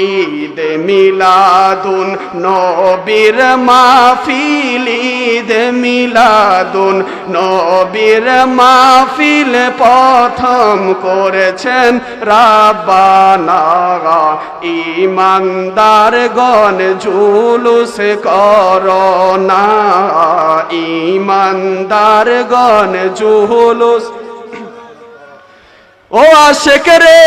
ঈদ মিলাদুন নবীর মাহফিল, ঈদ মিলাদুন নবীর মাহফিল প্রথম করেছেন রাব্বানা। ঈমানদারগণ জুলুস করোনা, ঈমানদারগণ জুলুস। ও আশিক রে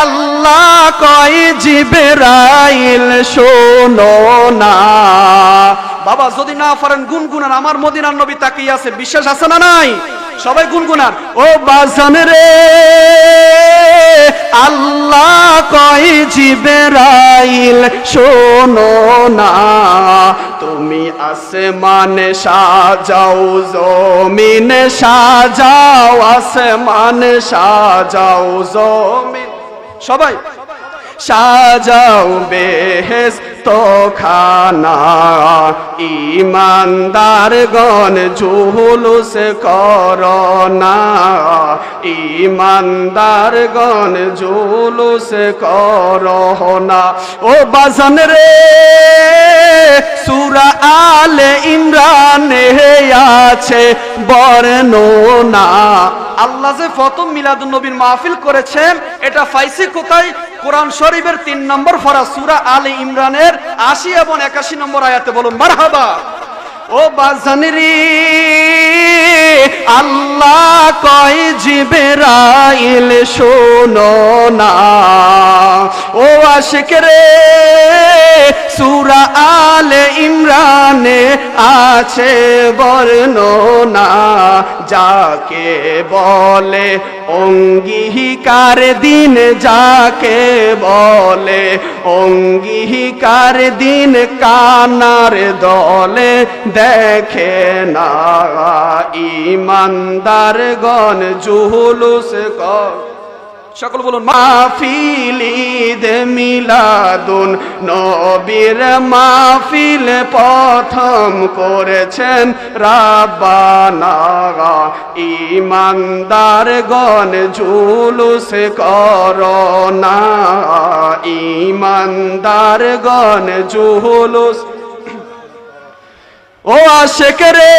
আল্লাহ কয় জিবরাইল শোনো না। বাবা যদি না পারেন গুনগুনান, আমার মদিনার নবী তাকিয়ে আছে, বিশ্বাস আছে না নাই? সবাই গুনগুনান। ও বাজান রে আল্লাহ কয় জিবরাইল শোনো না। তুমি আসমানে সাজাও, জমিনে সাজাও, আসমানে সাজাও, জমিন সবাই সাজাও বেহেশত খানা। ঈমানদারগণ জুলুস করোনা, ঈমানদারগণ জুলুস করোনা। ও বাজান রে সূরা আলে ইমরানে আছে বর্ণনা। আল্লাহ যে প্রথম মিলাদুন নবীর মাহফিল করেছেন এটা পাইছি কোথায়? কোরআন শরীফের 3 নম্বর পারা সূরা আলে ইমরানের 80 এবং 81 নম্বর আয়াতে। বলুন মারহাবা। ও বাজানরি আল্লাহ কয় জিবরাইল শোনো না। ও আশিক রে সূরা আলে ইমরানে আছে বর্ণনা। যাকে বলে অঙ্গীকার দিন, যাকে বলে অঙ্গীকার দিন, কানার দলে দেখে না। ঈমানদারগণ জুলুস কর। সকল বলুন মাহফিল, ঈদ মিলাদুন নবীর মাহফিল প্রথম করেছেন রাব্বানা। ঈমানদারগণ জুলুস করোনা, ঈমানদারগণ জুলুস। ও আশিক রে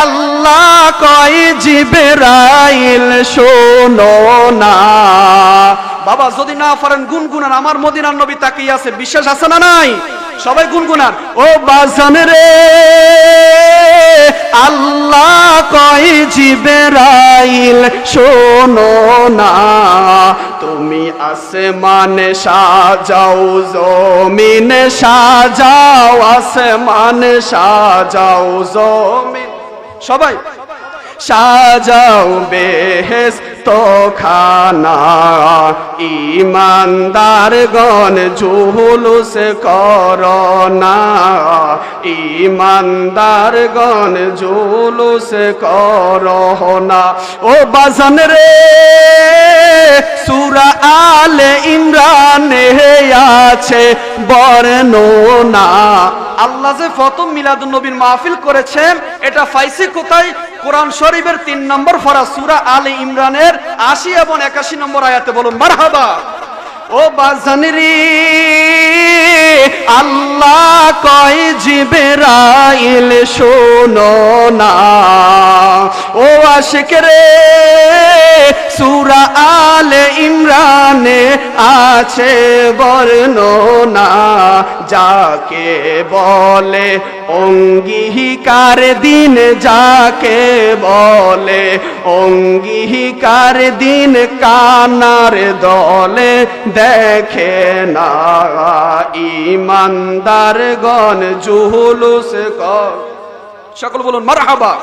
আল্লাহ কয় জিবরাইল শোনো না। বাবা যদি না পারেন গুনগুনান, আমার মদিনার নবী তাকিয়ে আছে, বিশ্বাস আছে না নাই? সবাই গুনগুনান। ও বাজান রে আল্লাহ কয় জিবরাইল শোনো না। তুমি আসমানে সাজাও, জমিনে সাজাও, আসমানে সাজাও, জমিন সবাই সাজাও বেহেশত খানা। ঈমানদারগণ জুলুস করোনা, ঈমানদারগণ জুলুস করোনা। ও বাজান রে সূরা আলে ইমরানে আছে বর্ণনা। আল্লাহ যে প্রথম মিলাদুন নবীর মাহফিল করেছেন এটা পাইছি কোথায়? কোরআন শরীফের 3 নম্বর পারা সূরা আলে ইমরানের 80 এবং 81 নম্বর আয়াতে। বলুন মারহাবা। ও বাজানরি আল্লাহ কয় জিবরাইল শোনো না। ও আশিক রে সূরা আলে ইমরানে আছে বর্ণনা। যাকে বলে অঙ্গীকার দিন, যাকে বলে অঙ্গীকার দিন, কানার দলে দেখে না। ঈমানদারগণ জুলুস কর। সকল বলুন মারহাবা।